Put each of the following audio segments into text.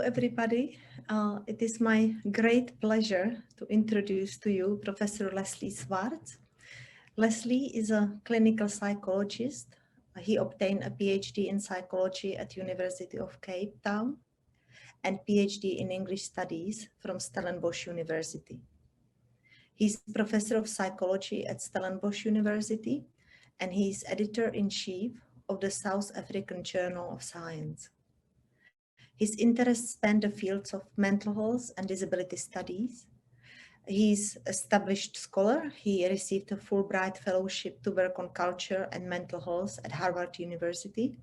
everybody. It is my great pleasure to introduce to you Professor Leslie Swartz. Leslie is a clinical psychologist. He obtained a PhD in psychology at University of Cape Town and PhD in English Studies from Stellenbosch University. He's professor of psychology at Stellenbosch University, and he is editor-in-chief of the South African Journal of Science. His interests span the fields of mental health and disability studies. He's an established scholar. He received a Fulbright Fellowship to work on culture and mental health at Harvard University.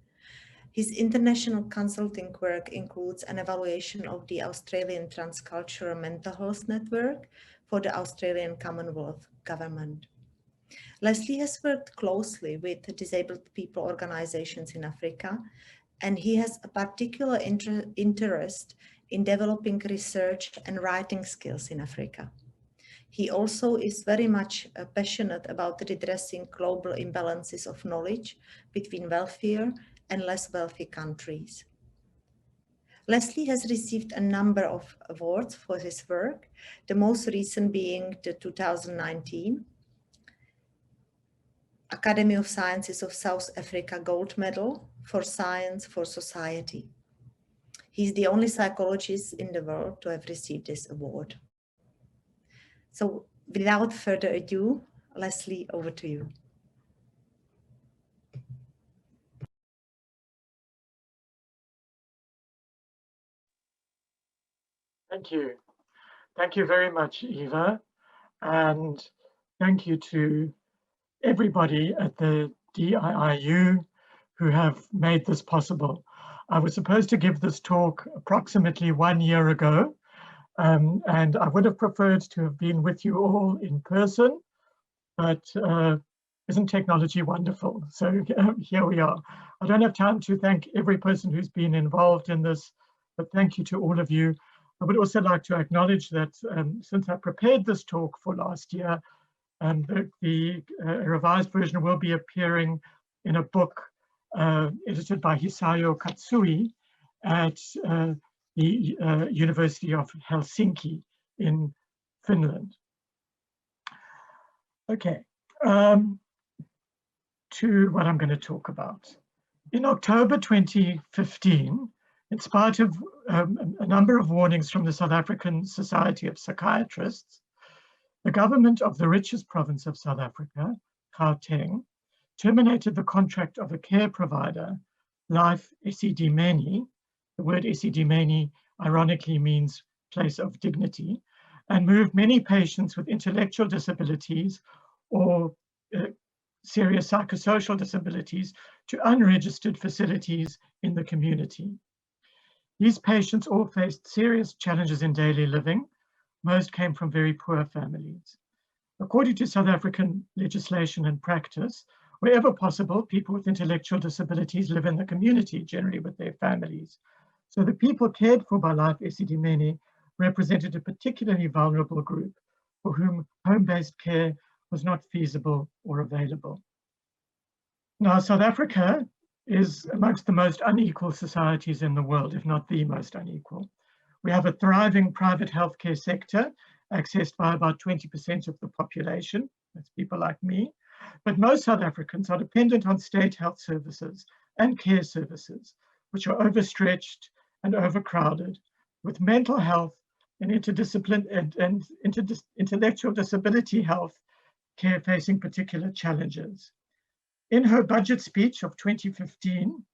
His international consulting work includes an evaluation of the Australian Transcultural Mental Health Network for the Australian Commonwealth Government. Leslie has worked closely with disabled people organizations in Africa, and he has a particular interest in developing research and writing skills in Africa. He also is very much passionate about redressing global imbalances of knowledge between wealthier and less wealthy countries. Leslie has received a number of awards for his work, the most recent being the 2019 Academy of Sciences of South Africa Gold Medal for Science for Society. He's the only psychologist in the world to have received this award. So without further ado, Leslie, over to you. Thank you. Thank you very much, Eva. And thank you to everybody at the DIIU who have made this possible. I was supposed to give this talk approximately 1 year ago, and I would have preferred to have been with you all in person, but isn't technology wonderful? So here we are. I don't have time to thank every person who's been involved in this, but thank you to all of you. I would also like to acknowledge that since I prepared this talk for last year, the revised version will be appearing in a book edited by Hisayo Katsui at the University of Helsinki in Finland. Okay, to what I'm going to talk about. In October 2015, in spite of a number of warnings from the South African Society of Psychiatrists, the government of the richest province of South Africa, Gauteng, terminated the contract of a care provider, Life Esidimeni. The word Esidimeni ironically means place of dignity, and moved many patients with intellectual disabilities or serious psychosocial disabilities to unregistered facilities in the community. These patients all faced serious challenges in daily living. Most came from very poor families. According to South African legislation and practice, wherever possible, people with intellectual disabilities live in the community, generally with their families. So the people cared for by Life Esidimeni represented a particularly vulnerable group for whom home-based care was not feasible or available. Now, South Africa is amongst the most unequal societies in the world, if not the most unequal. We have a thriving private healthcare sector, accessed by about 20% of the population. That's people like me. But most South Africans are dependent on state health services and care services, which are overstretched and overcrowded, with mental health and intellectual disability health care facing particular challenges. In her budget speech of 2015,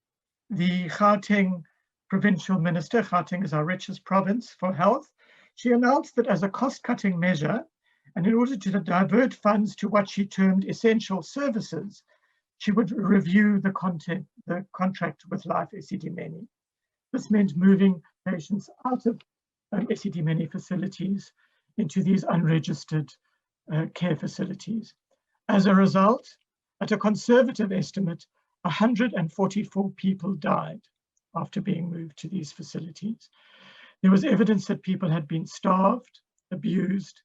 the Gauteng provincial minister, Gauteng is our richest province for health, she announced that as a cost-cutting measure, and in order to divert funds to what she termed essential services, she would review the contract with Life Esidimeni. This meant moving patients out of Esidimeni facilities into these unregistered care facilities. As a result, at a conservative estimate, 144 people died after being moved to these facilities. There was evidence that people had been starved, abused,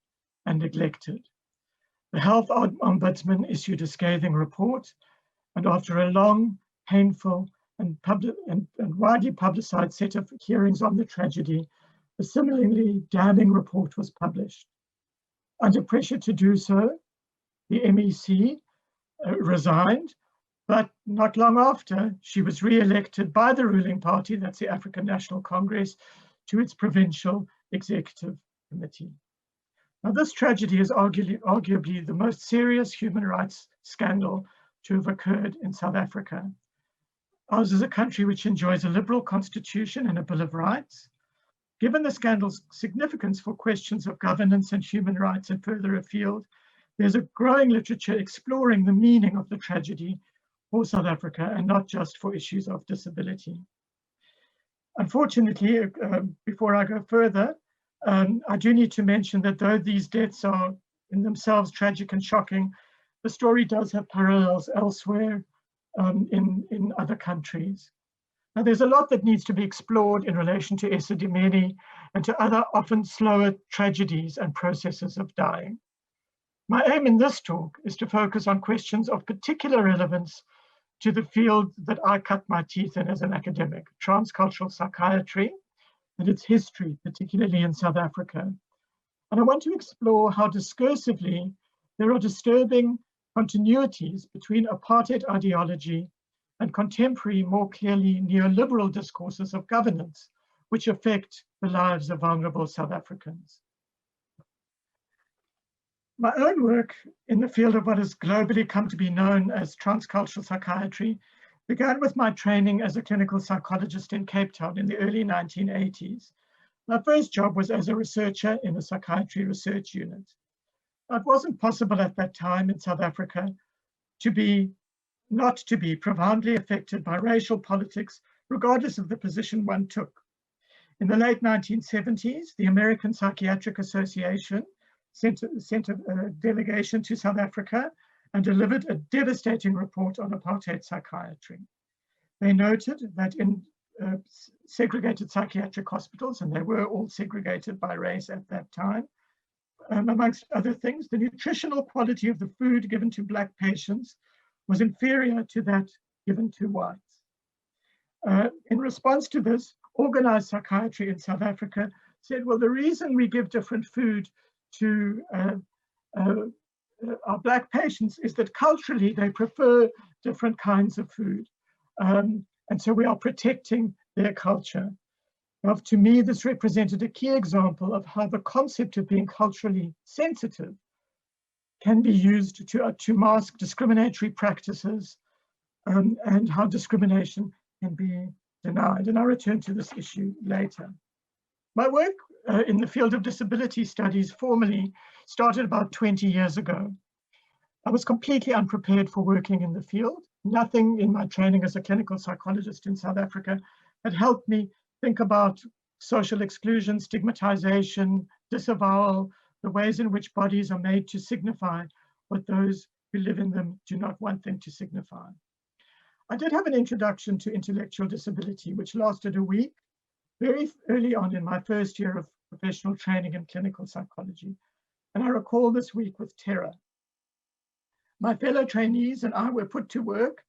and neglected. The Health Ombudsman issued a scathing report, and after a long, painful, and widely publicized set of hearings on the tragedy, a similarly damning report was published. Under pressure to do so, the MEC resigned, but not long after, she was re-elected by the ruling party, that's the African National Congress, to its provincial executive committee. Now, this tragedy is arguably the most serious human rights scandal to have occurred in South Africa. Ours is a country which enjoys a liberal constitution and a Bill of Rights. Given the scandal's significance for questions of governance and human rights and further afield, there's a growing literature exploring the meaning of the tragedy for South Africa and not just for issues of disability. Unfortunately, before I go further, I do need to mention that though these deaths are in themselves tragic and shocking, the story does have parallels elsewhere in other countries. Now, there's a lot that needs to be explored in relation to Esidimeni and to other often slower tragedies and processes of dying. My aim in this talk is to focus on questions of particular relevance to the field that I cut my teeth in as an academic, transcultural psychiatry and its history, particularly in South Africa. And I want to explore how discursively there are disturbing continuities between apartheid ideology and contemporary, more clearly neoliberal discourses of governance, which affect the lives of vulnerable South Africans. My own work in the field of what has globally come to be known as transcultural psychiatry began with my training as a clinical psychologist in Cape Town in the early 1980s. My first job was as a researcher in a psychiatry research unit. It wasn't possible at that time in South Africa not to be profoundly affected by racial politics, regardless of the position one took. In the late 1970s, the American Psychiatric Association sent a delegation to South Africa and delivered a devastating report on apartheid psychiatry. They noted that in segregated psychiatric hospitals, and they were all segregated by race at that time, amongst other things, the nutritional quality of the food given to Black patients was inferior to that given to whites. In response to this, organized psychiatry in South Africa said, well, the reason we give different food to our Black patients is that culturally they prefer different kinds of food. And so we are protecting their culture. Now, to me, this represented a key example of how the concept of being culturally sensitive can be used to mask discriminatory practices and how discrimination can be denied. And I'll return to this issue later. My work in the field of disability studies formally started about 20 years ago. I was completely unprepared for working in the field. Nothing in my training as a clinical psychologist in South Africa had helped me think about social exclusion, stigmatization, disavowal, the ways in which bodies are made to signify what those who live in them do not want them to signify. I did have an introduction to intellectual disability, which lasted a week, very early on in my first year of professional training in clinical psychology. And I recall this week with terror. My fellow trainees and I were put to work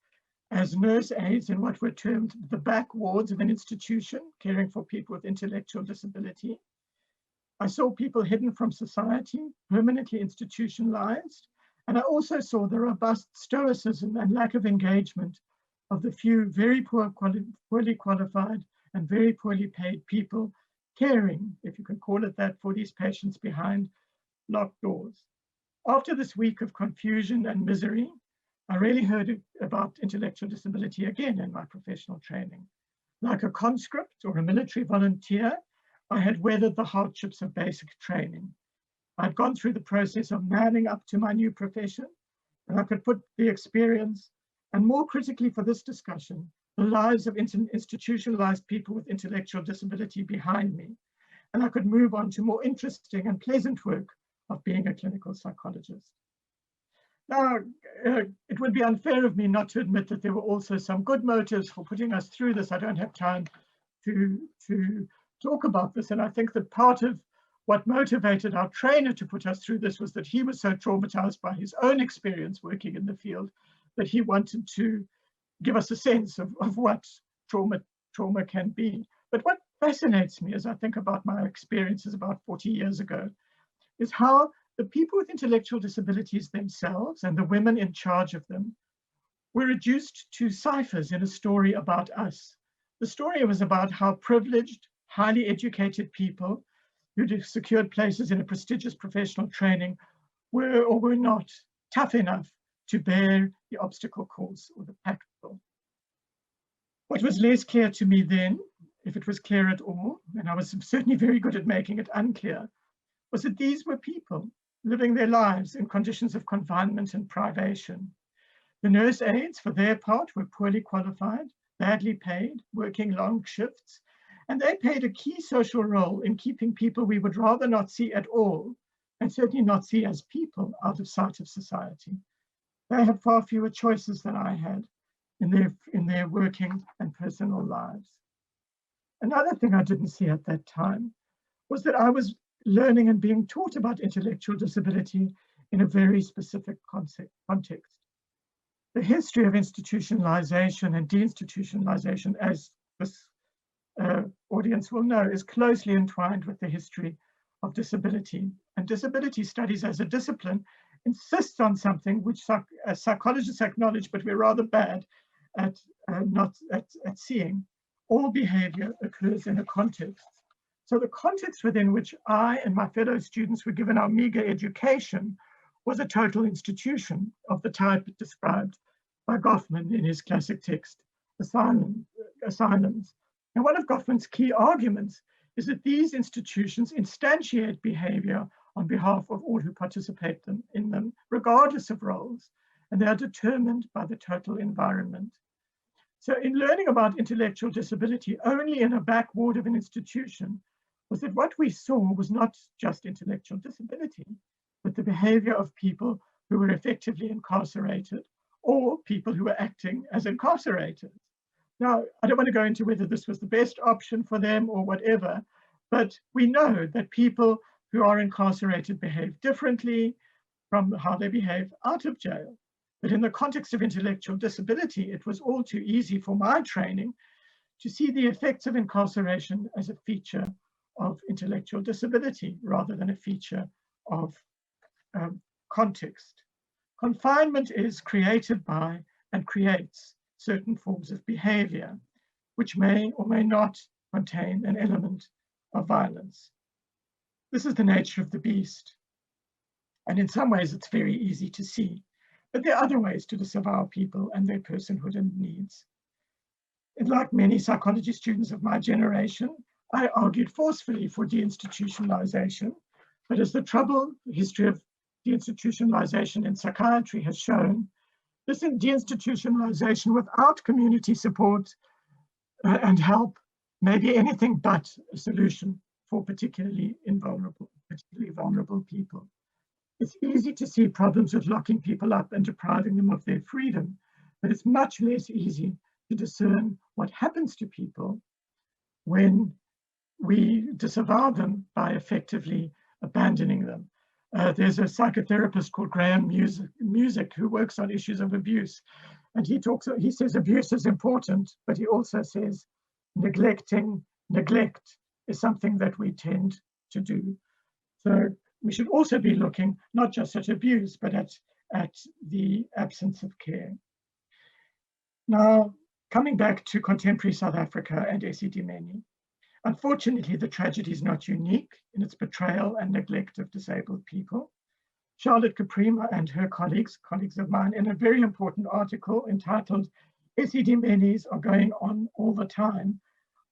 as nurse aides in what were termed the back wards of an institution, caring for people with intellectual disability. I saw people hidden from society, permanently institutionalized, and I also saw the robust stoicism and lack of engagement of the few very poorly qualified and very poorly paid people caring, if you can call it that, for these patients behind locked doors. After this week of confusion and misery, I really heard about intellectual disability again in my professional training. Like a conscript or a military volunteer, I had weathered the hardships of basic training. I'd gone through the process of manning up to my new profession, and I could put the experience, and more critically for this discussion, the lives of institutionalized people with intellectual disability behind me, and I could move on to more interesting and pleasant work of being a clinical psychologist. Now, it would be unfair of me not to admit that there were also some good motives for putting us through this. I don't have time to talk about this, and I think that part of what motivated our trainer to put us through this was that he was so traumatized by his own experience working in the field that he wanted to give us a sense of what trauma can be. But what fascinates me as I think about my experiences about 40 years ago is how the people with intellectual disabilities themselves and the women in charge of them were reduced to ciphers in a story about us. The story was about how privileged, highly educated people who'd secured places in a prestigious professional training were or were not tough enough to bear the obstacle course or the practical. What was less clear to me then, if it was clear at all, and I was certainly very good at making it unclear, was that these were people living their lives in conditions of confinement and privation. The nurse aides, for their part, were poorly qualified, badly paid, working long shifts, and they played a key social role in keeping people we would rather not see at all, and certainly not see as people, out of sight of society. They had far fewer choices than I had in their working and personal lives. Another thing I didn't see at that time was that I was learning and being taught about intellectual disability in a very specific context. The history of institutionalization and deinstitutionalization, as this audience will know, is closely entwined with the history of disability. And disability studies as a discipline insists on something which psychologists acknowledge, but we're rather bad at seeing. All behavior occurs in a context. So the context within which I and my fellow students were given our meager education was a total institution of the type described by Goffman in his classic text, Asylums. And one of Goffman's key arguments is that these institutions instantiate behavior on behalf of all who participate in them, regardless of roles, and they are determined by the total environment. So in learning about intellectual disability only in a back ward of an institution was that what we saw was not just intellectual disability, but the behavior of people who were effectively incarcerated or people who were acting as incarcerated. Now, I don't want to go into whether this was the best option for them or whatever, but we know that people who are incarcerated behave differently from how they behave out of jail. But in the context of intellectual disability, it was all too easy for my training to see the effects of incarceration as a feature of intellectual disability rather than a feature of context. Confinement is created by and creates certain forms of behavior, which may or may not contain an element of violence. This is the nature of the beast. And in some ways, it's very easy to see. But there are other ways to disavow people and their personhood and needs. And like many psychology students of my generation, I argued forcefully for deinstitutionalization. But as the troubled history of deinstitutionalization in psychiatry has shown, this deinstitutionalization without community support and help may be anything but a solution for particularly vulnerable people. It's easy to see problems with locking people up and depriving them of their freedom, but it's much less easy to discern what happens to people when we disavow them by effectively abandoning them. There's a psychotherapist called Graham Music who works on issues of abuse, and he says abuse is important, but he also says neglect is something that we tend to do. So we should also be looking not just at abuse, but at the absence of care. Now, coming back to contemporary South Africa and Esidimeni, unfortunately, the tragedy is not unique in its betrayal and neglect of disabled people. Charlotte Caprima and her colleagues of mine, in a very important article entitled "Esidimenis are going on all the time,"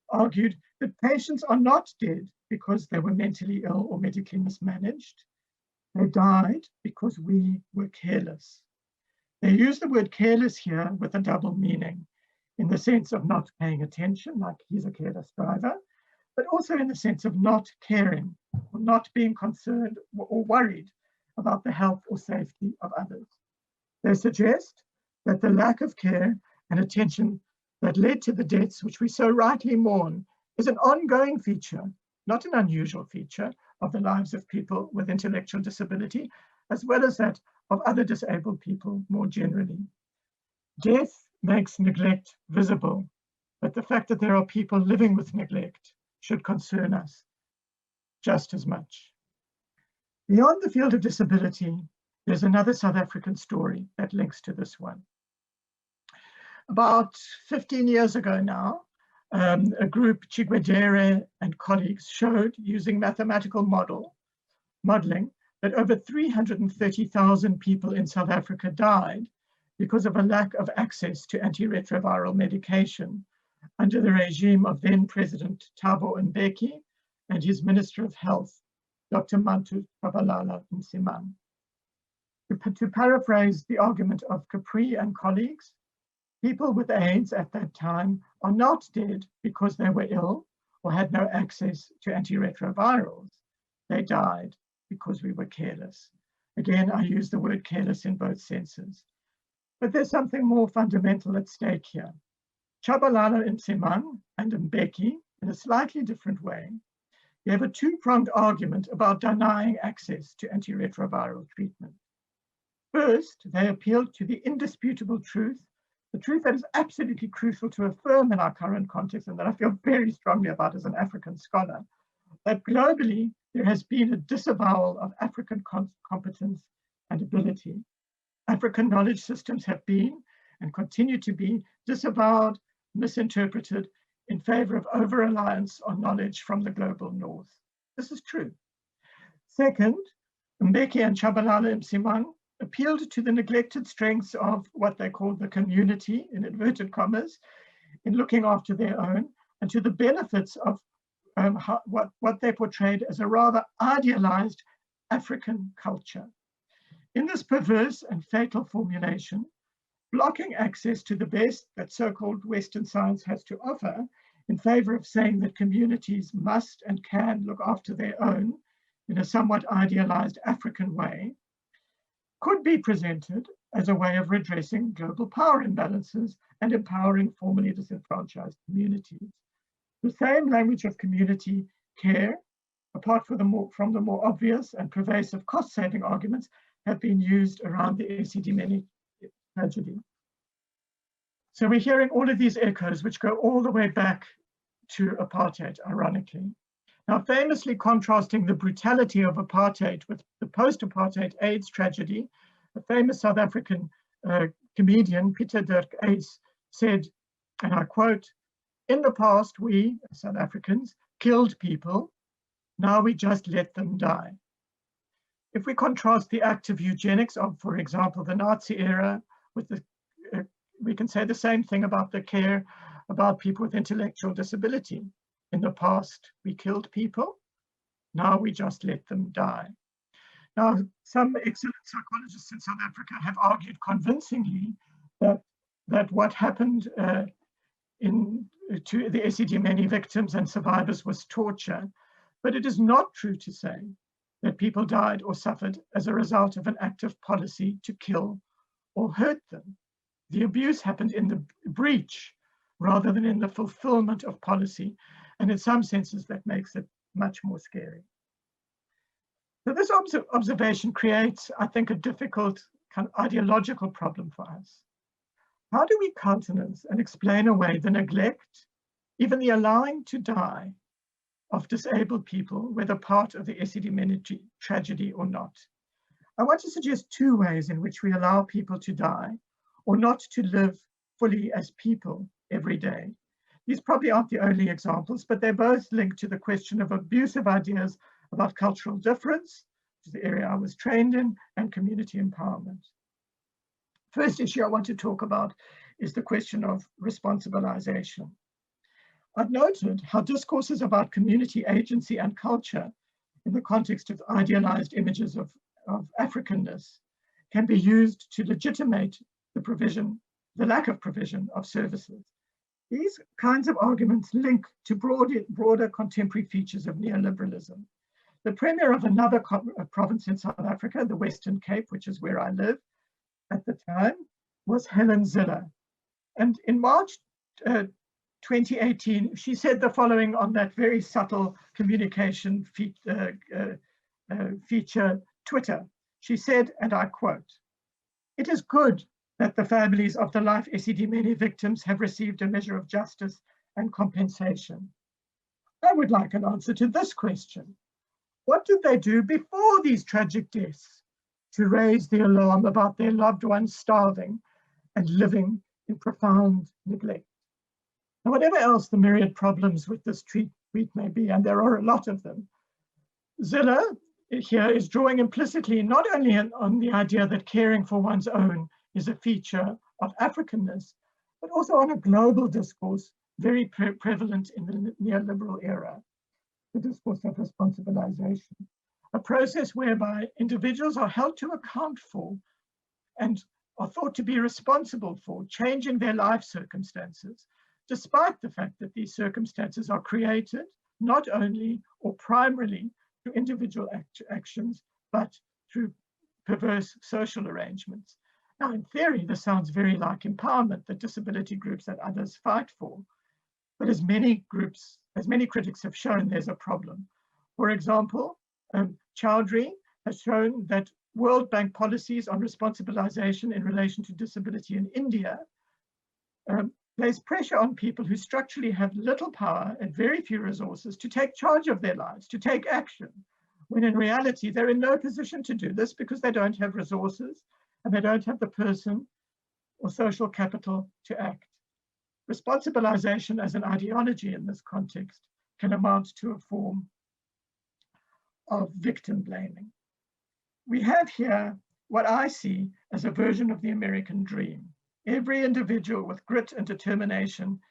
argued that patients are not dead because they were mentally ill or medically mismanaged. They died because we were careless. They use the word careless here with a double meaning, in the sense of not paying attention, like he's a careless driver, but also in the sense of not caring, or not being concerned or worried about the health or safety of others. They suggest that the lack of care and attention that led to the deaths which we so rightly mourn is an ongoing feature, not an unusual feature, of the lives of people with intellectual disability, as well as that of other disabled people more generally. Death makes neglect visible, but the fact that there are people living with neglect should concern us just as much. Beyond the field of disability, there's another South African story that links to this one. About 15 years ago now, a group, Chigwedere and colleagues, showed using mathematical modeling that over 330,000 people in South Africa died because of a lack of access to antiretroviral medication under the regime of then President Thabo Mbeki and his Minister of Health, Dr. Mantu Tshabalala Msimang. To paraphrase the argument of Capri and colleagues, people with AIDS at that time are not dead because they were ill or had no access to antiretrovirals. They died because we were careless. Again, I use the word careless in both senses. But there's something more fundamental at stake here. Tshabalala Msimang and Mbeki, in a slightly different way, gave a two-pronged argument about denying access to antiretroviral treatment. First, they appealed to the indisputable truth, the truth that is absolutely crucial to affirm in our current context and that I feel very strongly about as an African scholar, that globally there has been a disavowal of African competence and ability. African knowledge systems have been and continue to be disavowed, misinterpreted in favor of over-reliance on knowledge from the global north. This is true. Second, Mbeki and Tshabalala Msimang appealed to the neglected strengths of what they called the community, in inverted commas, in looking after their own, and to the benefits of what they portrayed as a rather idealized African culture. In this perverse and fatal formulation, blocking access to the best that so-called Western science has to offer in favor of saying that communities must and can look after their own in a somewhat idealized African way, could be presented as a way of redressing global power imbalances and empowering formerly disenfranchised communities. The same language of community care, apart from the more obvious and pervasive cost-saving arguments, have been used around the Esidimeni tragedy. So we're hearing all of these echoes which go all the way back to apartheid, ironically. Now, famously contrasting the brutality of apartheid with the post-apartheid AIDS tragedy, a famous South African comedian, Pieter Dirk Uys, said, and I quote, "In the past, we, South Africans, killed people. Now we just let them die." If we contrast the act of eugenics of, for example, the Nazi era with the, we can say the same thing about the care about people with intellectual disability. In the past, we killed people. Now we just let them die. Now, some excellent psychologists in South Africa have argued convincingly that what happened to the Esidimeni victims and survivors was torture, but it is not true to say that people died or suffered as a result of an active policy to kill or hurt them. The abuse happened in the breach rather than in the fulfillment of policy, and in some senses that makes it much more scary. So this observation creates, I think, a difficult kind of ideological problem for us. How do we countenance and explain away the neglect, even the allowing to die, of disabled people, whether part of the Esidimeni tragedy or not? I want to suggest two ways in which we allow people to die or not to live fully as people every day. These probably aren't the only examples, but they're both linked to the question of abusive ideas about cultural difference, which is the area I was trained in, and community empowerment. First issue I want to talk about is the question of responsibilization. I've noted how discourses about community agency and culture in the context of idealized images of Africanness can be used to legitimate the lack of provision of services. These kinds of arguments link to broader contemporary features of neoliberalism. The premier of another province in South Africa, the Western Cape, which is where I live at the time, was Helen Zille. And in March 2018, she said the following on that very subtle communication feature, Twitter. She said, and I quote, "It is good that the families of the life Esidimeni victims have received a measure of justice and compensation? I would like an answer to this question. What did they do before these tragic deaths to raise the alarm about their loved ones starving and living in profound neglect? And whatever else the myriad problems with this tweet may be, and there are a lot of them, Ziller here is drawing implicitly not only on the idea that caring for one's own is a feature of Africanness, but also on a global discourse very prevalent in the neoliberal era, the discourse of responsibilization, a process whereby individuals are held to account for and are thought to be responsible for changing their life circumstances, despite the fact that these circumstances are created not only or primarily through individual actions, but through perverse social arrangements. Now, in theory, this sounds very like empowerment that disability groups and others fight for. But as many critics have shown, there's a problem. For example, Chowdhury has shown that World Bank policies on responsibilization in relation to disability in India place pressure on people who structurally have little power and very few resources to take charge of their lives, to take action, when in reality they're in no position to do this because they don't have resources and they don't have the person or social capital to act. Responsibilization as an ideology in this context can amount to a form of victim blaming. We have here what I see as a version of the American dream. Every individual with grit and determination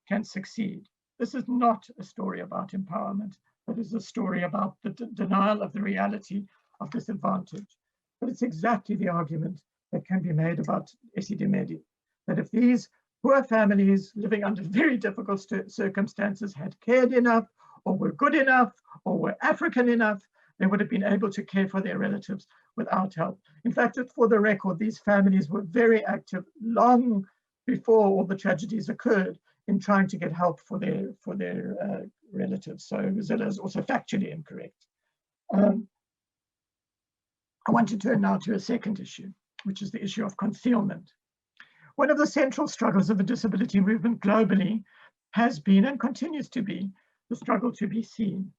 can succeed. This is not a story about empowerment, but is a story about the denial of the reality of disadvantage. But it's exactly the argument that can be made about Esidimeni, that if these poor families living under very difficult circumstances had cared enough, or were good enough, or were African enough, they would have been able to care for their relatives without help. In fact, for the record, these families were very active long before all the tragedies occurred in trying to get help for their relatives. So Ziller is also factually incorrect. I want to turn now to a second issue, which is the issue of concealment. One of the central struggles of the disability movement globally has been and continues to be the struggle to be seen.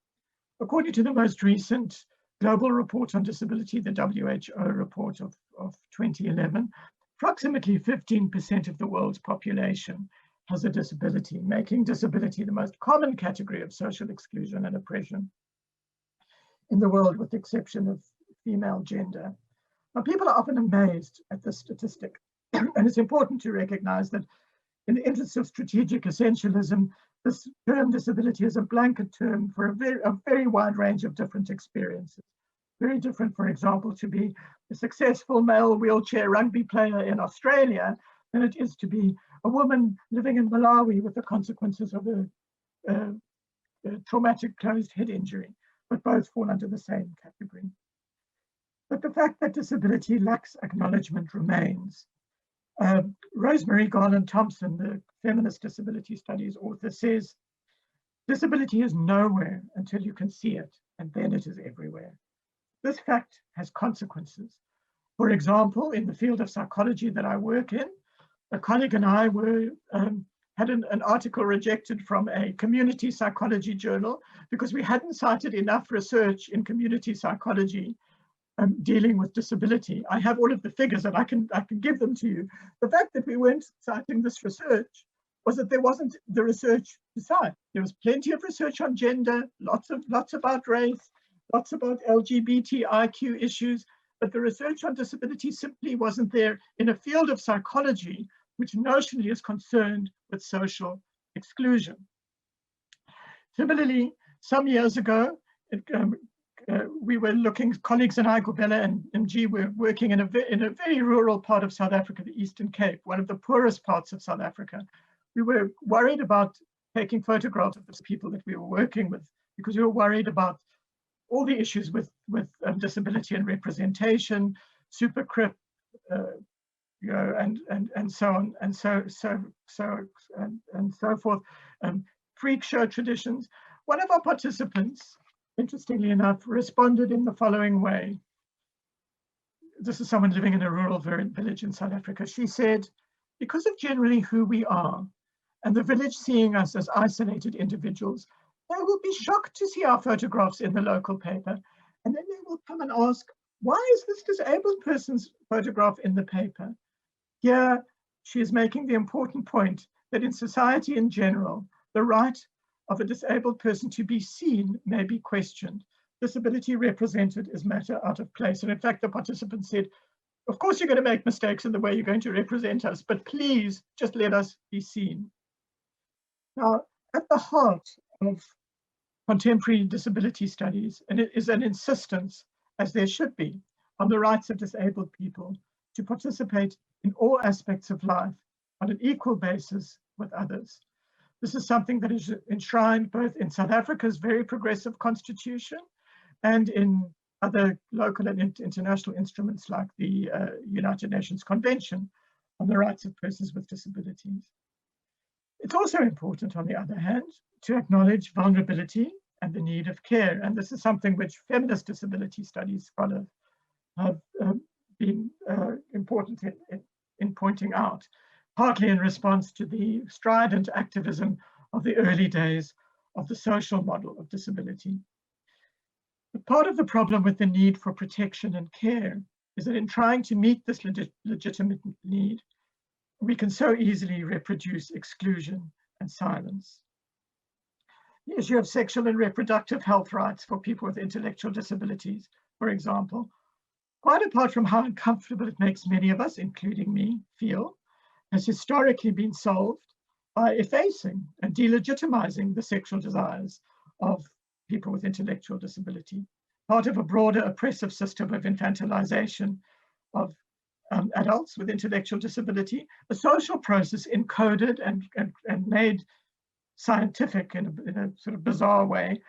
According to the most recent global report on disability, the WHO report of 2011, approximately 15% of the world's population has a disability, making disability the most common category of social exclusion and oppression in the world, with the exception of female gender. Now, people are often amazed at this statistic, and it's important to recognize that in the interest of strategic essentialism, this term disability is a blanket term for a very wide range of different experiences. Very different, for example, to be a successful male wheelchair rugby player in Australia than it is to be a woman living in Malawi with the consequences of a traumatic closed head injury, but both fall under the same category. But the fact that disability lacks acknowledgement remains. Rosemary Garland-Thompson, the feminist disability studies author, says, disability is nowhere until you can see it, and then it is everywhere. This fact has consequences. For example, in the field of psychology that I work in, a colleague and I had an article rejected from a community psychology journal because we hadn't cited enough research in community psychology dealing with disability. I have all of the figures and I can give them to you. The fact that we weren't citing this research was that there wasn't the research to cite. There was plenty of research on gender, lots about race, lots about LGBTIQ issues, but the research on disability simply wasn't there in a field of psychology which notionally is concerned with social exclusion. Similarly, some years ago, we were looking, colleagues and I, Gubela and MG, were working in a very rural part of South Africa, the Eastern Cape, one of the poorest parts of South Africa. We were worried about taking photographs of the people that we were working with because we were worried about all the issues with disability and representation, supercrip, and so on and so forth, freak show traditions. One of our participants, interestingly enough, responded in the following way. this is someone living in a rural village in South Africa. She said, because of generally who we are, and the village seeing us as isolated individuals, they will be shocked to see our photographs in the local paper. And then they will come and ask, why is this disabled person's photograph in the paper? Here, she is making the important point that in society in general, the right of a disabled person to be seen may be questioned. Disability represented is matter out of place. And in fact, the participants said, of course you're going to make mistakes in the way you're going to represent us, but please just let us be seen. Now, at the heart of contemporary disability studies, and it is an insistence, as there should be, on the rights of disabled people to participate in all aspects of life on an equal basis with others. This is something that is enshrined both in South Africa's very progressive constitution and in other local and international instruments like the United Nations Convention on the Rights of Persons with Disabilities. It's also important, on the other hand, to acknowledge vulnerability and the need of care. And this is something which feminist disability studies scholars have been important in pointing out, partly in response to the strident activism of the early days of the social model of disability. But part of the problem with the need for protection and care is that in trying to meet this legitimate need, we can so easily reproduce exclusion and silence. The issue of sexual and reproductive health rights for people with intellectual disabilities, for example, quite apart from how uncomfortable it makes many of us, including me, feel, has historically been solved by effacing and delegitimizing the sexual desires of people with intellectual disability, part of a broader oppressive system of infantilization of adults with intellectual disability, a social process encoded and made scientific in a sort of bizarre way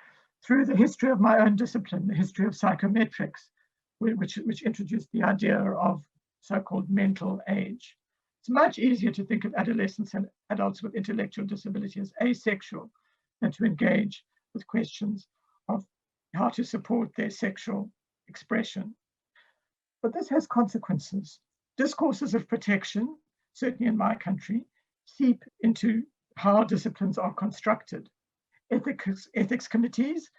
through the history of my own discipline, the history of psychometrics, which introduced the idea of so-called mental age. It's much easier to think of adolescents and adults with intellectual disability as asexual than to engage with questions of how to support their sexual expression. But this has consequences. Discourses of protection, certainly in my country, seep into how disciplines are constructed. Ethics committees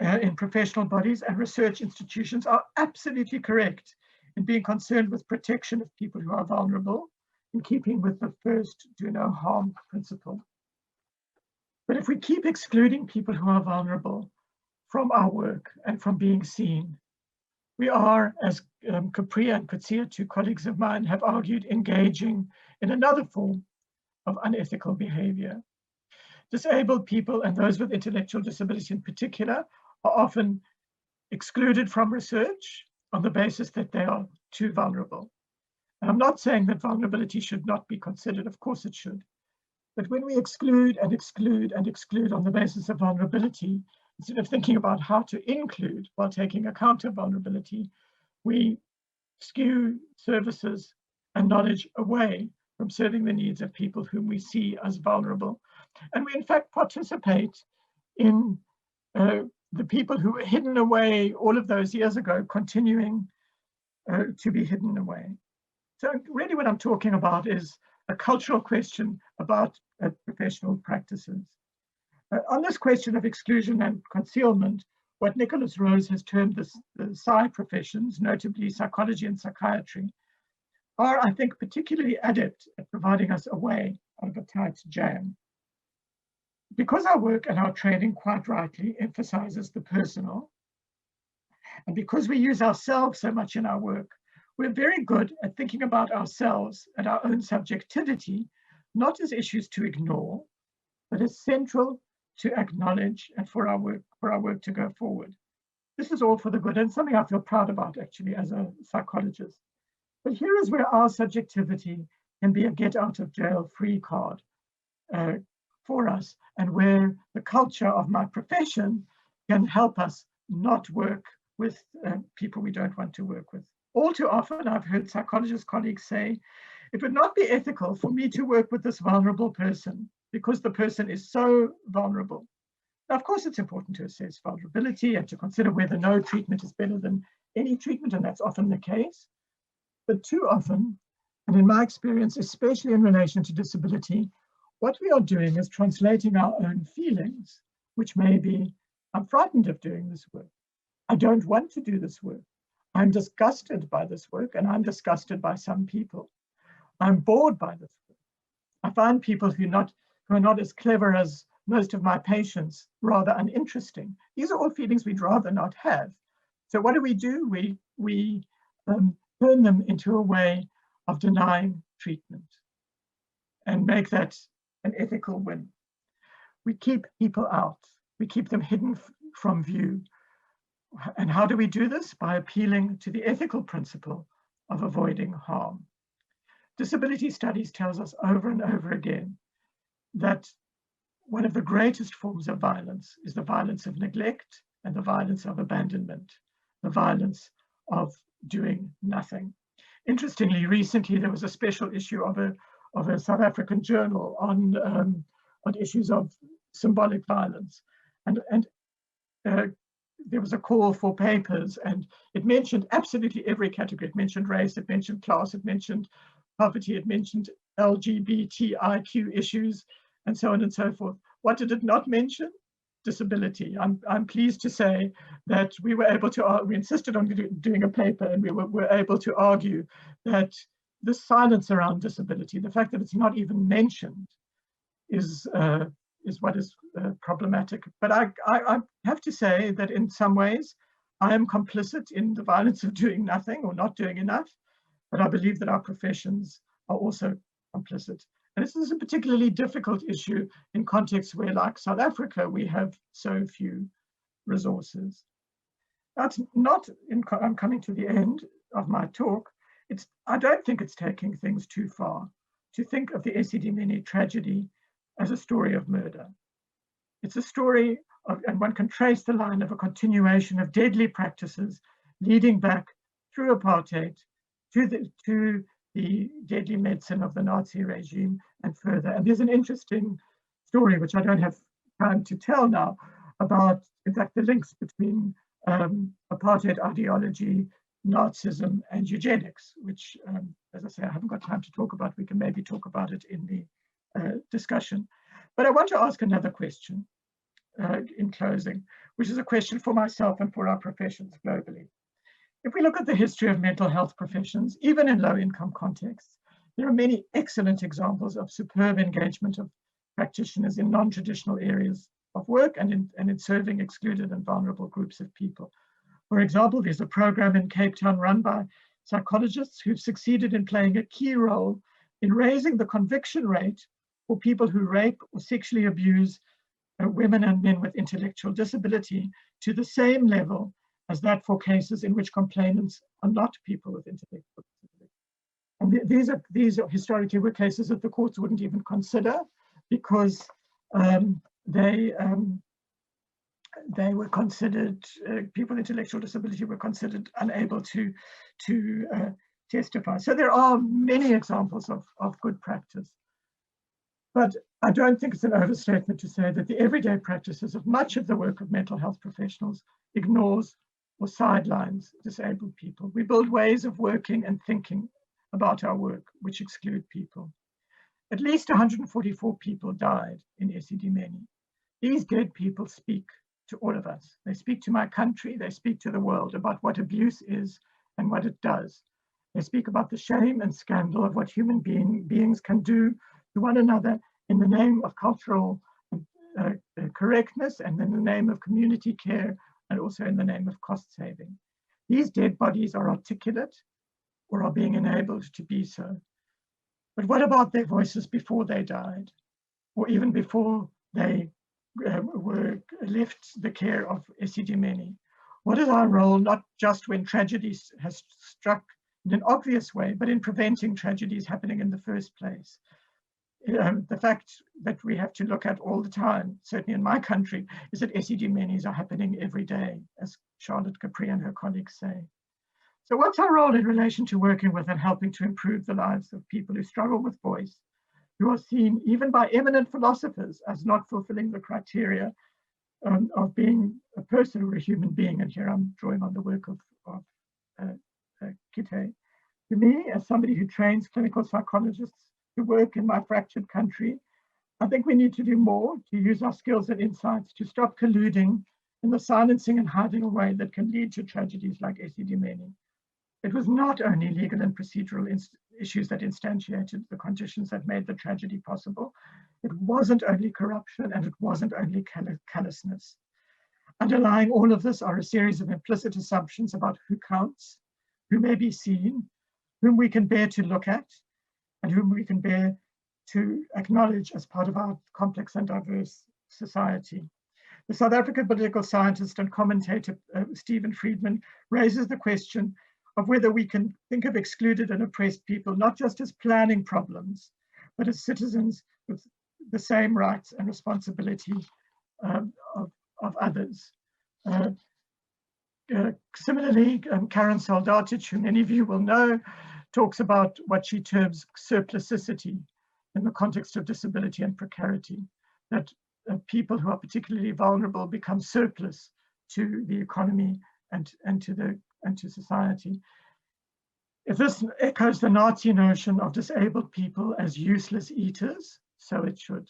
in professional bodies and research institutions are absolutely correct in being concerned with protection of people who are vulnerable, in keeping with the first do no harm principle. But if we keep excluding people who are vulnerable from our work and from being seen, we are, as Capri and Kutsia, two colleagues of mine, have argued, engaging in another form of unethical behavior. Disabled people, and those with intellectual disability in particular, are often excluded from research on the basis that they are too vulnerable. And I'm not saying that vulnerability should not be considered, of course it should. But when we exclude and exclude and exclude on the basis of vulnerability, instead of thinking about how to include while taking account of vulnerability, we skew services and knowledge away from serving the needs of people whom we see as vulnerable. And we in fact participate in the people who were hidden away all of those years ago, continuing to be hidden away. So really what I'm talking about is a cultural question about professional practices. On this question of exclusion and concealment, what Nicholas Rose has termed the psi professions, notably psychology and psychiatry, are, I think, particularly adept at providing us a way out of a tight jam. Because our work and our training quite rightly emphasizes the personal, and because we use ourselves so much in our work, we're very good at thinking about ourselves and our own subjectivity, not as issues to ignore, but as central to acknowledge and for our work to go forward. This is all for the good and something I feel proud about actually as a psychologist. But here is where our subjectivity can be a get out of jail free card for us, and where the culture of my profession can help us not work with people we don't want to work with. All too often I've heard psychologist colleagues say, it would not be ethical for me to work with this vulnerable person because the person is so vulnerable. Now, of course, it's important to assess vulnerability and to consider whether no treatment is better than any treatment, and that's often the case. But too often, and in my experience, especially in relation to disability, what we are doing is translating our own feelings, which may be, I'm frightened of doing this work. I don't want to do this work. I'm disgusted by this work, and I'm disgusted by some people. I'm bored by this work. I find people who are not as clever as most of my patients rather uninteresting. These are all feelings we'd rather not have. So what do? We turn them into a way of denying treatment and make that an ethical win. We keep people out. We keep them hidden from view. And how do we do this? By appealing to the ethical principle of avoiding harm. Disability studies tells us over and over again that one of the greatest forms of violence is the violence of neglect and the violence of abandonment, the violence of doing nothing. Interestingly, recently there was a special issue of a South African journal on issues of symbolic violence, and there was a call for papers, and it mentioned absolutely every category. It mentioned race, it mentioned class, it mentioned poverty, it mentioned LGBTIQ issues, and so on and so forth. What did it not mention? Disability. I'm pleased to say that we were able to, we insisted on doing a paper, and we were able to argue that the silence around disability, the fact that it's not even mentioned, is what is problematic. But I have to say that in some ways, I am complicit in the violence of doing nothing or not doing enough, but I believe that our professions are also complicit. And this is a particularly difficult issue in contexts where, like South Africa, we have so few resources. That's not, I'm coming to the end of my talk. I don't think it's taking things too far to think of the Esidimeni tragedy as a story of murder. It's a story of, and one can trace the line of a continuation of deadly practices leading back through apartheid to the deadly medicine of the Nazi regime and further. And there's an interesting story, which I don't have time to tell now, about, in fact, the links between apartheid ideology, Nazism, and eugenics, which, as I say, I haven't got time to talk about. We can maybe talk about it in the discussion. But I want to ask another question in closing, which is a question for myself and for our professions globally. If we look at the history of mental health professions, even in low-income contexts, there are many excellent examples of superb engagement of practitioners in non-traditional areas of work and in serving excluded and vulnerable groups of people. For example, there's a program in Cape Town run by psychologists who've succeeded in playing a key role in raising the conviction rate for people who rape or sexually abuse women and men with intellectual disability to the same level as that for cases in which complainants are not people with intellectual disability. And these are historically were cases that the courts wouldn't even consider because they were considered, people with intellectual disability were considered unable to testify. So there are many examples of good practice. But I don't think it's an overstatement to say that the everyday practices of much of the work of mental health professionals ignores or sidelines disabled people. We build ways of working and thinking about our work which exclude people. At least 144 people died in Esidimeni. These dead people speak to all of us. They speak to my country, they speak to the world about what abuse is and what it does. They speak about the shame and scandal of what human beings can do to one another in the name of cultural correctness and in the name of community care and also in the name of cost saving. These dead bodies are articulate or are being enabled to be so. But what about their voices before they died, or even before they were left the care of Esidimeni? What is our role, not just when tragedy has struck in an obvious way, but in preventing tragedies happening in the first place? The fact that we have to look at all the time, certainly in my country, is that Esidimenis are happening every day, as Charlotte Capri and her colleagues say. So what's our role in relation to working with and helping to improve the lives of people who struggle with voice, who are seen even by eminent philosophers as not fulfilling the criteria of being a person or a human being? And here I'm drawing on the work of Kite. To me, as somebody who trains clinical psychologists to work in my fractured country, I think we need to do more to use our skills and insights to stop colluding in the silencing and hiding away that can lead to tragedies like Esidimeni. It was not only legal and procedural issues that instantiated the conditions that made the tragedy possible. It wasn't only corruption, and it wasn't only callousness. Underlying all of this are a series of implicit assumptions about who counts, who may be seen, whom we can bear to look at, and whom we can bear to acknowledge as part of our complex and diverse society. The South African political scientist and commentator Stephen Friedman raises the question of whether we can think of excluded and oppressed people not just as planning problems, but as citizens with the same rights and responsibilities of others. Similarly, Karen Soldatic, who many of you will know, talks about what she terms surplusicity in the context of disability and precarity, that people who are particularly vulnerable become surplus to the economy and to society. If this echoes the Nazi notion of disabled people as useless eaters, so it should.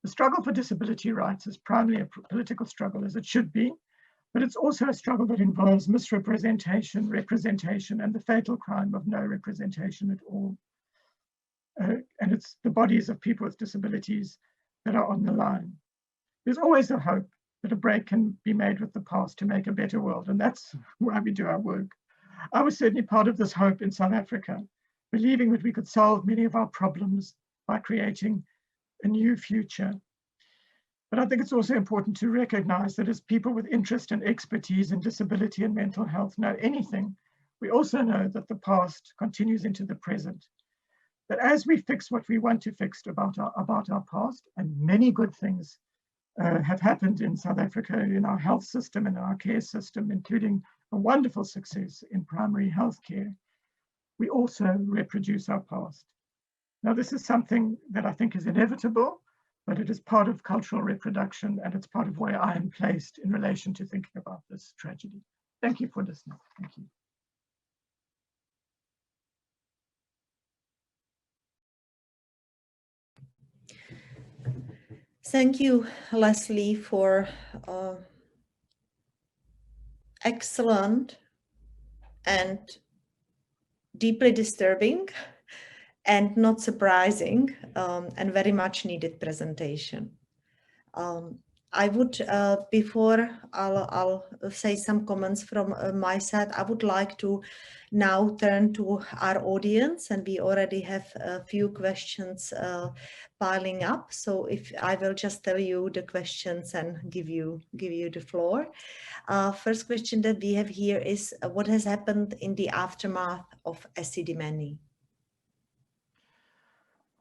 The struggle for disability rights is primarily a political struggle, as it should be, but it's also a struggle that involves misrepresentation, representation, and the fatal crime of no representation at all. And it's the bodies of people with disabilities that are on the line. There's always a hope that a break can be made with the past to make a better world, and that's why we do our work. I was certainly part of this hope in South Africa, believing that we could solve many of our problems by creating a new future. But I think it's also important to recognize that as people with interest and expertise in disability and mental health know anything, we also know that the past continues into the present. That as we fix what we want to fix about our past, and many good things have happened in South Africa, in our health system and our care system, including a wonderful success in primary health care, we also reproduce our past. Now, this is something that I think is inevitable, but it is part of cultural reproduction, and it's part of where I am placed in relation to thinking about this tragedy. Thank you for listening. Thank you. Thank you, Leslie, for excellent and deeply disturbing and not surprising and very much needed presentation. I would, before I'll say some comments from my side, I would like to now turn to our audience, and we already have a few questions piling up. So if I will just tell you the questions and give you the floor. First question that we have here is, what has happened in the aftermath of Esidimeni?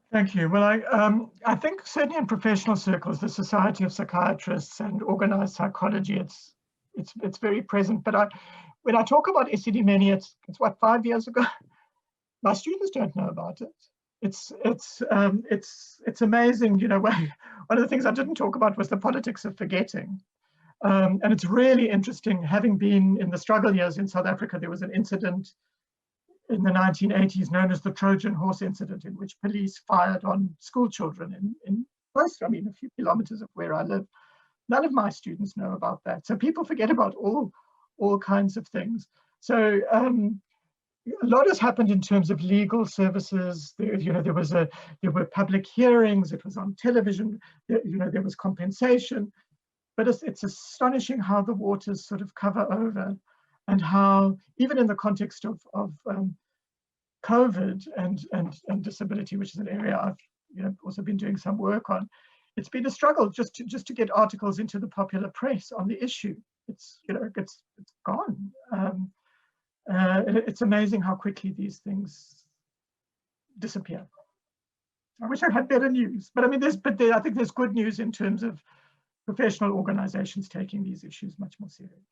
Thank you. Well, I think certainly in professional circles, the Society of Psychiatrists and organized psychology, it's very present. But when I talk about Esidimeni, it's what, 5 years ago. My students don't know about it. It's amazing. You know, one of the things I didn't talk about was the politics of forgetting. And it's really interesting. Having been in the struggle years in South Africa, there was an incident in the 1980s known as the Trojan Horse incident, in which police fired on school children in close, I mean, a few kilometers of where I live. None of my students know about that. So people forget about all kinds of things. So a lot has happened in terms of legal services. There were public hearings. It was on television. There was compensation. But it's astonishing how the waters sort of cover over, and how even in the context of COVID and disability, which is an area I've also been doing some work on, it's been a struggle just to get articles into the popular press on the issue. It's gone. It's amazing how quickly these things disappear. I wish I had better news, but I mean, I think there's good news in terms of professional organizations taking these issues much more seriously.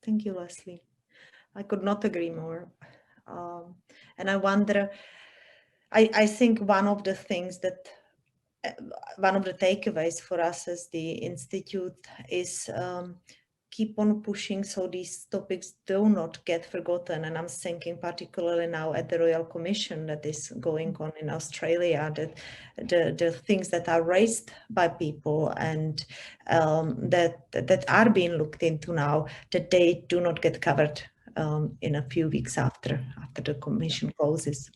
Thank you, Leslie. I could not agree more. And I wonder, I think one of the things that, one of the takeaways for us as the Institute is keep on pushing so these topics do not get forgotten. And I'm thinking particularly now at the Royal Commission that is going on in Australia, that the things that are raised by people and that are being looked into now, that they do not get covered in a few weeks after the Commission closes.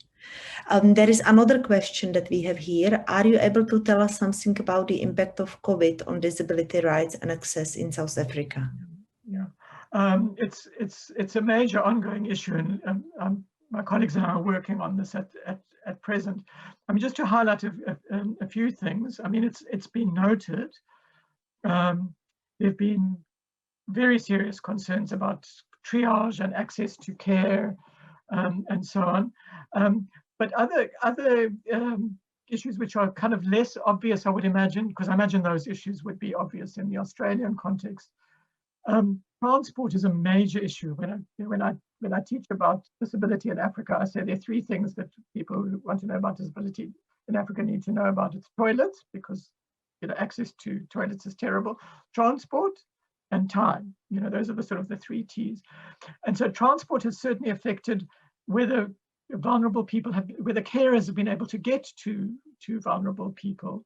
There is another question that we have here. Are you able to tell us something about the impact of COVID on disability rights and access in South Africa? Yeah, it's a major ongoing issue, and my colleagues and I are working on this at present. I mean, just to highlight a few things. I mean, it's been noted. There've been very serious concerns about triage and access to care, and so on. But other issues which are kind of less obvious, I would imagine, because I imagine those issues would be obvious in the Australian context. Transport is a major issue. When I teach about disability in Africa, I say there are three things that people who want to know about disability in Africa need to know about. It's toilets, because access to toilets is terrible. Transport and time. Those are the sort of the three T's. And so transport has certainly affected whether vulnerable people whether carers have been able to get to vulnerable people.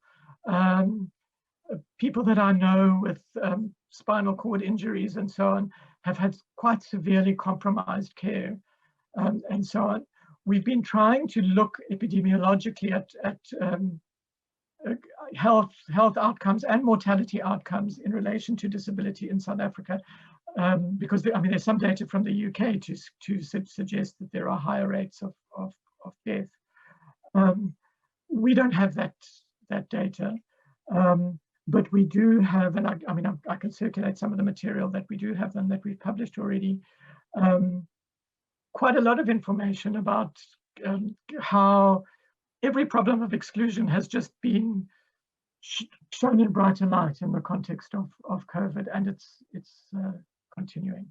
People that I know with spinal cord injuries and so on have had quite severely compromised care, and so on. We've been trying to look epidemiologically at health outcomes and mortality outcomes in relation to disability in South Africa, because there's some data from the UK to suggest that there are higher rates of death. We don't have that data, but we do have, and I can circulate some of the material that we do have and that we've published already, quite a lot of information about how every problem of exclusion has just been shown in brighter light in the context of COVID, and it's continuing.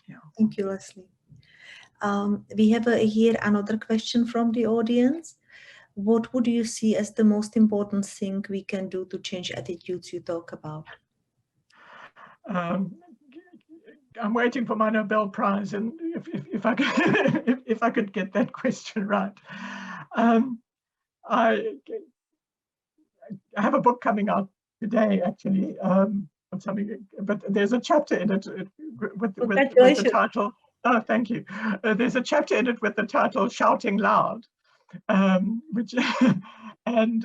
Yeah. Thank you, Leslie. We have here another question from the audience. What would you see as the most important thing we can do to change attitudes you talk about? I'm waiting for my Nobel Prize, and if I could if I could get that question right. I have a book coming out today, actually, on something, but there's a chapter in it with the title. Oh, thank you. There's a chapter in it with the title "Shouting Loud," which and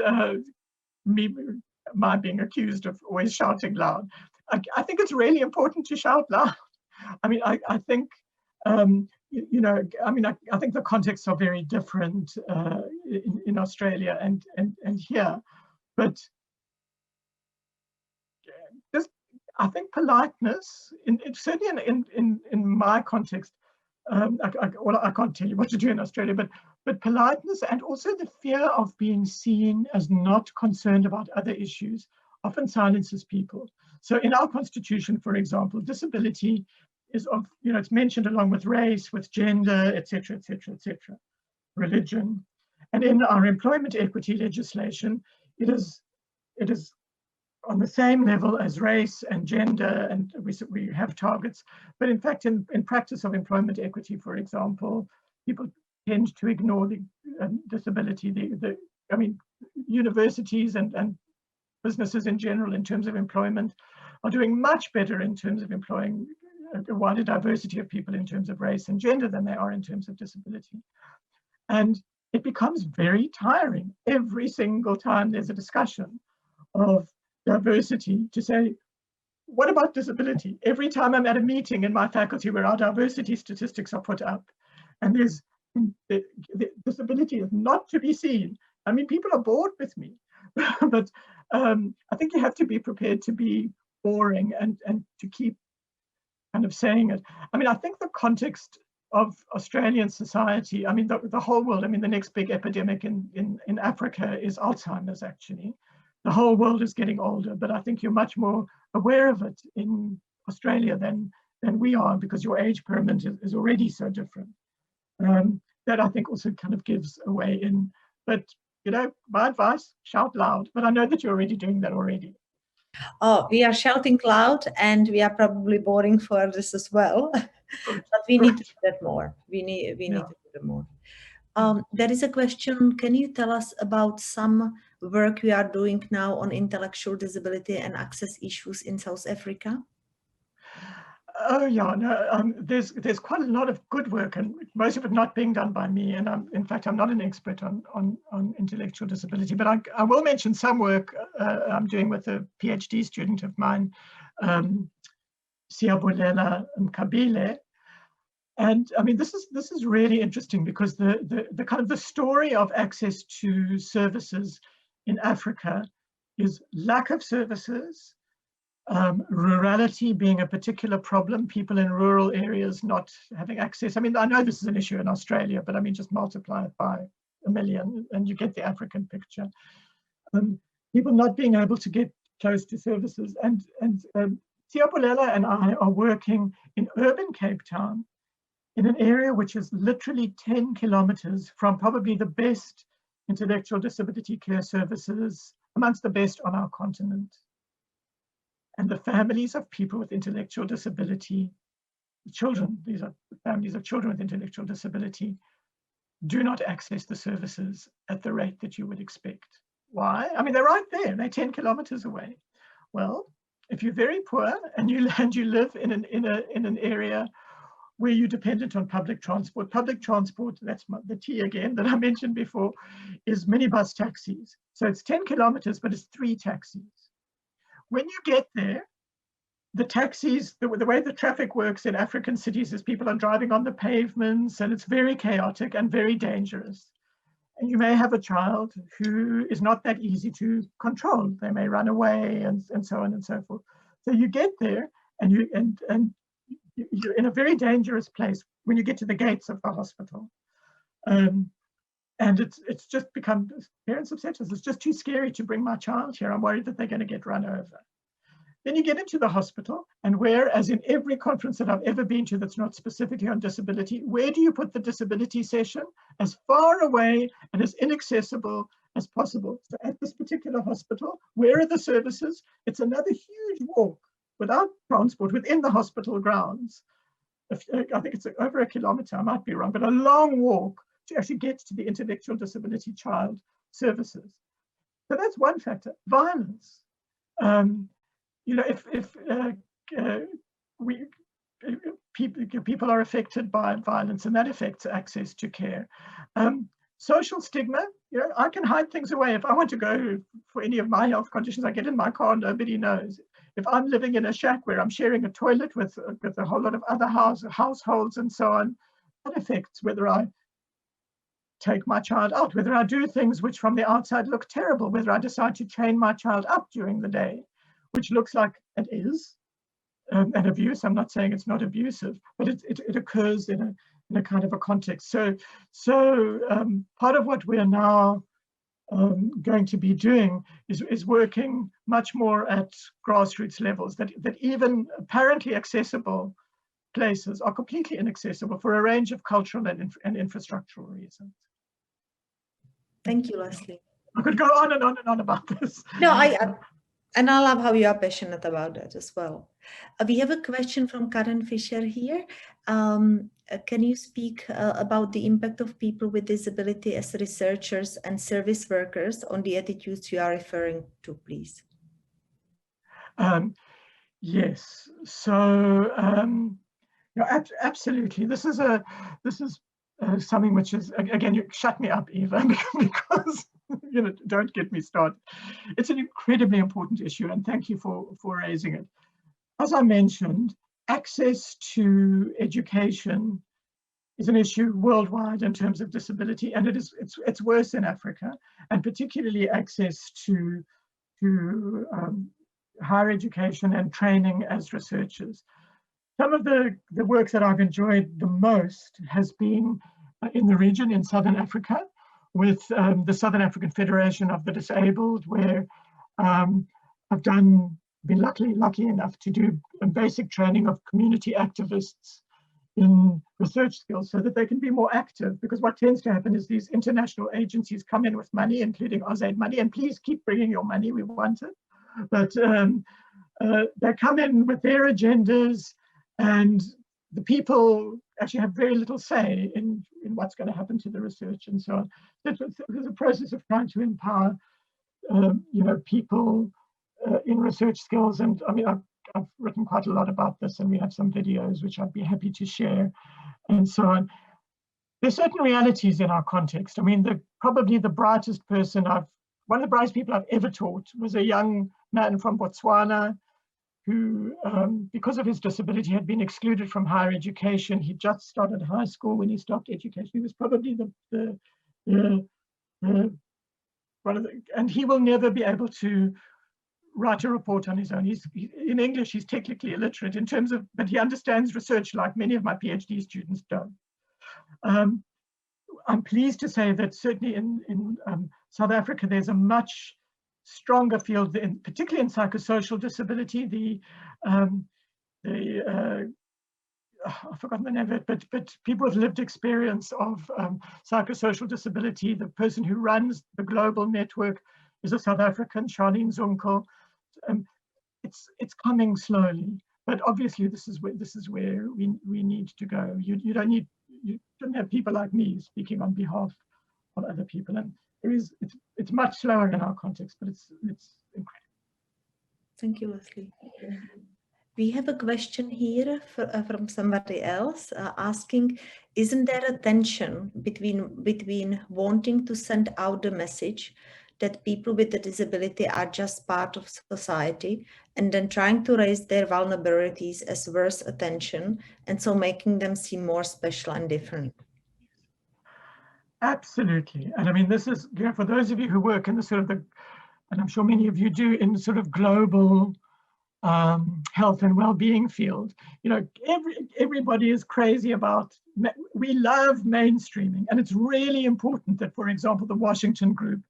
my being accused of always shouting loud. I think it's really important to shout loud. I mean, I think I think the contexts are very different in Australia and here, but just I think politeness, certainly in my context, I can't tell you what to do in Australia, but politeness and also the fear of being seen as not concerned about other issues often silences people. So in our constitution, for example, disability is it's mentioned along with race, with gender, etc., religion, and in our employment equity legislation, it is on the same level as race and gender, and we have targets. But in fact, in practice of employment equity, for example, people tend to ignore the disability. Universities and businesses in general, in terms of employment, are doing much better in terms of employing a wider diversity of people in terms of race and gender than they are in terms of disability. And it becomes very tiring every single time there's a discussion of diversity to say, what about disability? Every time I'm at a meeting in my faculty where our diversity statistics are put up, and the disability is not to be seen. I mean, people are bored with me, but I think you have to be prepared to be boring and to keep kind of saying it. I mean, I think the context of Australian society, I mean, the whole world, I mean, the next big epidemic in Africa is Alzheimer's, actually. The whole world is getting older, but I think you're much more aware of it in Australia than we are, because your age pyramid is already so different. That I think also kind of gives a way in. But, my advice, shout loud. But I know that you're already doing that already. Oh, we are shouting loud and we are probably boring for others as well. Good, But we need to good. do that more. We need Yeah. to do that more. There is a question. Can you tell us about some work we are doing now on intellectual disability and access issues in South Africa? Oh yeah, no, there's quite a lot of good work, and most of it not being done by me. And in fact, I'm not an expert on intellectual disability, but I will mention some work I'm doing with a PhD student of mine, Siyabulela Mkabile. And I mean, this is really interesting because the kind of the story of access to services in Africa is lack of services. Rurality being a particular problem, people in rural areas not having access. I mean, I know this is an issue in Australia, but I mean, just multiply it by 1 million and you get the African picture. People not being able to get close to services. And Siyabulela and I are working in urban Cape Town in an area which is literally 10 kilometers from probably the best intellectual disability care services, amongst the best on our continent. And the families of people with intellectual disability, children, these are families of children with intellectual disability, do not access the services at the rate that you would expect. Why? I mean, they're right there, they're 10 kilometers away. Well, if you're very poor and you live in an area where you're dependent on public transport, that's the T again that I mentioned before, is minibus taxis. So it's 10 kilometers, but it's 3 taxis. When you get there, the taxis, the way the traffic works in African cities is people are driving on the pavements and it's very chaotic and very dangerous. And you may have a child who is not that easy to control. They may run away and so on and so forth. So you get there and you're in a very dangerous place when you get to the gates of the hospital. And it's just become, parents have said to us, it's just too scary to bring my child here. I'm worried that they're going to get run over. Then you get into the hospital, and whereas in every conference that I've ever been to that's not specifically on disability, where do you put the disability session? As far away and as inaccessible as possible. So at this particular hospital, where are the services? It's another huge walk without transport within the hospital grounds. I think it's over 1 kilometer, I might be wrong, but a long walk to actually get to the intellectual disability child services. So that's one factor. Violence. You know, if people are affected by violence, and that affects access to care. Social stigma, you know, I can hide things away. If I want to go for any of my health conditions, I get in my car, nobody knows. If I'm living in a shack where I'm sharing a toilet with a whole lot of other households and so on, that affects whether I take my child out, whether I do things which from the outside look terrible, whether I decide to chain my child up during the day, which looks like it is an abuse. I'm not saying it's not abusive, but it occurs in a kind of a context. So part of what we're now going to be doing is working much more at grassroots levels, that even apparently accessible places are completely inaccessible for a range of cultural and infrastructural reasons. Thank you, Leslie. I could go on and on and on about this. No, and I love how you are passionate about that as well. We have a question from Karen Fisher here. Can you speak about the impact of people with disability as researchers and service workers on the attitudes you are referring to, please? Yes. So yeah, absolutely. This is something which is, again, you shut me up, Eva, because you know, don't get me started. It's an incredibly important issue, and thank you for raising it. As I mentioned, access to education is an issue worldwide in terms of disability, and it's worse in Africa, and particularly access to higher education and training as researchers. Some of the work that I've enjoyed the most has been in the region in Southern Africa with the Southern African Federation of the Disabled, where I've been lucky enough to do a basic training of community activists in research skills so that they can be more active, because what tends to happen is these international agencies come in with money, including AusAid money, and please keep bringing your money, we want it. But they come in with their agendas, and the people actually have very little say in what's going to happen to the research and so on. There's a process of trying to empower, people in research skills. And I mean, I've written quite a lot about this, and we have some videos which I'd be happy to share and so on. There's certain realities in our context. I mean, probably the brightest person one of the brightest people I've ever taught was a young man from Botswana who, because of his disability, had been excluded from higher education. He just started high school when he stopped education. He was probably and he will never be able to write a report on his own. In English, he's technically illiterate in terms of, but he understands research like many of my PhD students don't. I'm pleased to say that certainly in South Africa, there's a much stronger field, particularly in psychosocial disability. I've forgotten the name of it, but people with lived experience of psychosocial disability. The person who runs the global network is a South African, Charlene Zunkel. It's coming slowly, but obviously this is where we need to go. You don't have people like me speaking on behalf of other people, and it's much slower in our context, but it's incredible. Thank you, Leslie. We have a question here from somebody else asking, isn't there a tension between wanting to send out the message that people with a disability are just part of society, and then trying to raise their vulnerabilities as worth attention, and so making them seem more special and different? Absolutely. And I mean, this is, for those of you who work in the sort of and I'm sure many of you do, in the sort of global health and well-being field, everybody is crazy about, we love mainstreaming, and it's really important that, for example, the Washington group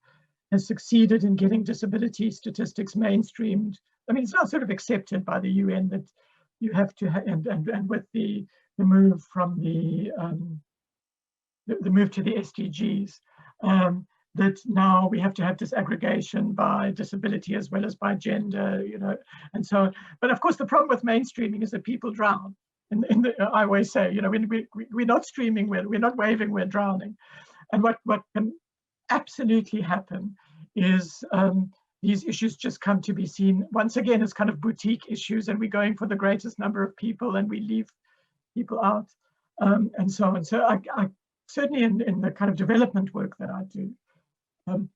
has succeeded in getting disability statistics mainstreamed. I mean, it's not sort of accepted by the UN that you have to, and with the move from the move to the SDGs, that now we have to have disaggregation by disability as well as by gender, and so on. But of course, the problem with mainstreaming is that people drown. I always say, we're not streaming, we're not waving, we're drowning. And what can absolutely happen is these issues just come to be seen once again as kind of boutique issues, and we're going for the greatest number of people and we leave people out, and so on. So I certainly in the kind of development work that I do,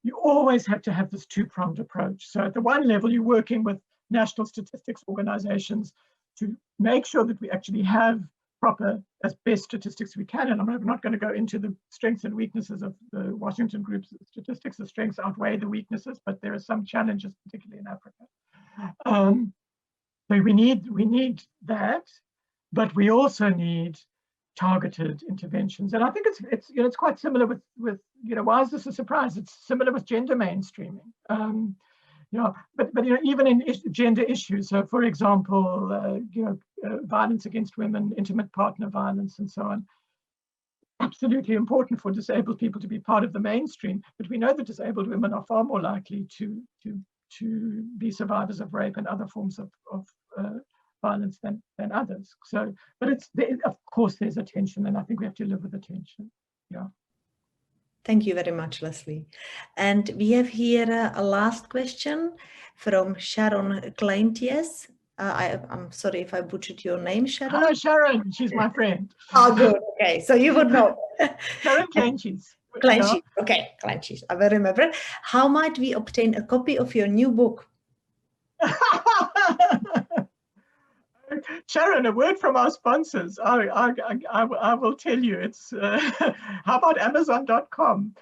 you always have to have this two-pronged approach. So at the one level, you're working with national statistics organizations to make sure that we actually have proper, as best statistics we can. And I'm not going to go into the strengths and weaknesses of the Washington group's statistics. The strengths outweigh the weaknesses, but there are some challenges, particularly in Africa. So we need that, but we also need targeted interventions. And I think it's quite similar with why is this a surprise? It's similar with gender mainstreaming. But even in gender issues, so for example, violence against women, intimate partner violence, and so on, absolutely important for disabled people to be part of the mainstream. But we know that disabled women are far more likely to be survivors of rape and other forms of violence than others. So, but of course there's a tension, and I think we have to live with the tension. Yeah. Thank you very much, Leslie. And we have here a last question from Sharon Kleinties. I'm sorry if I butchered your name, Sharon. Hello, Sharon. She's my friend. Oh, good. Okay, so you would know. Sharon Kleinties. Kleinties. Okay, Kleinties. I will remember. How might we obtain a copy of your new book? Sharon, a word from our sponsors. I will tell you. It's how about Amazon.com?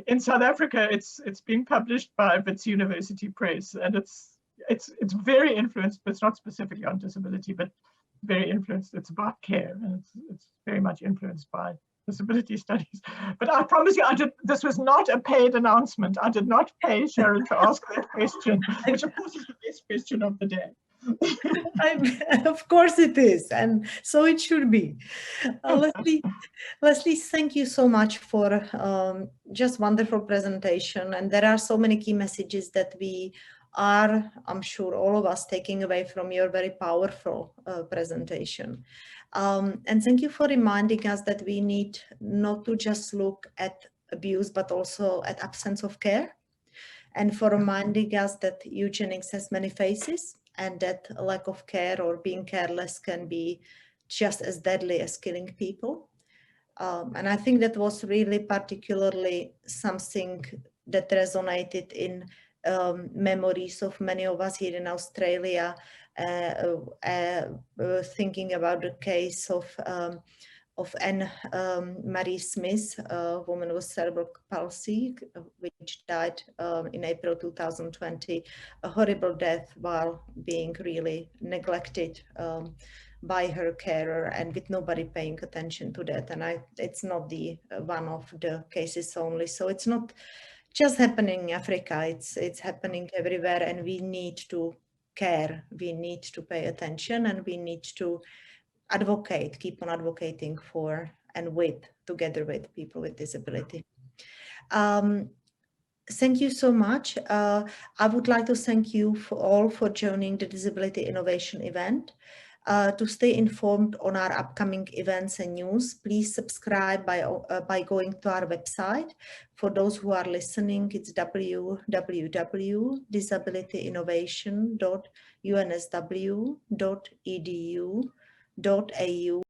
In South Africa, it's being published by Wits University Press, and it's very influenced, but it's not specifically on disability, but very influenced. It's about care, and it's very much influenced by disability studies. But I promise you, this was not a paid announcement. I did not pay Sharon to ask that question, which of course is the best question of the day. Of course it is, and so it should be. Leslie, thank you so much for just wonderful presentation. And there are so many key messages that we are, I'm sure, all of us taking away from your very powerful presentation. And thank you for reminding us that we need not to just look at abuse, but also at absence of care. And for reminding us that eugenics has many faces and that a lack of care or being careless can be just as deadly as killing people. And I think that was really particularly something that resonated in memories of many of us here in Australia, thinking about the case of Anne Marie Smith, a woman with cerebral palsy, which died in April 2020, a horrible death while being really neglected by her carer and with nobody paying attention to that. And it's not the one of the cases only. So it's not just happening in Africa, it's happening everywhere, and we need to care, we need to pay attention, and we need to advocate, keep on advocating for and together with people with disability. Thank you so much. I would like to thank you all for joining the Disability Innovation event. To stay informed on our upcoming events and news, please subscribe by going to our website. For those who are listening, it's www.disabilityinnovation.unsw.edu.au.